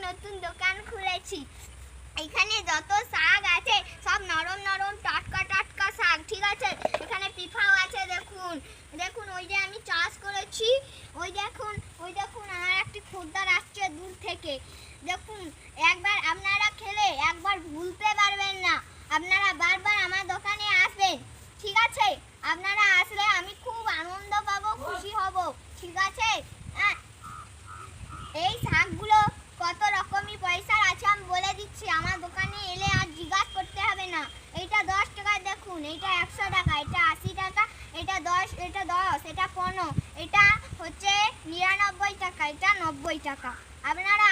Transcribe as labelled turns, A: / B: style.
A: নতুন দোকান খুলেছি। এখানে যত শাক আছে সব নরম নরম টাটকা টাটকা শাক, ঠিক আছে? এখানে পিফাও আছে, দেখুন দেখুন ওই যে আমি চাষ করেছি, ওই দেখুন আমার একটি খদ্দের আসছে দূর থেকে, দেখুন একবার আপনারা খেলে একবার ভুলতে পারবেন না। আপনারা বারবার আমার দোকানে আসবেন, ঠিক আছে? আপনারা আসলে আমি খুব আনন্দ পাবো, খুশি হব, ঠিক আছে? এই শাকগুলো কত রকমই পয়সার আছে আমি বলে দিচ্ছি, আমার দোকানে এলে আর জিজ্ঞাসা করতে হবে না। এইটা 10 টাকা, দেখুন এইটা 100 টাকা, এটা 80 টাকা, এটা 10, এটা 15, এটা হচ্ছে 99 টাকা, এটা 90 টাকা। আপনারা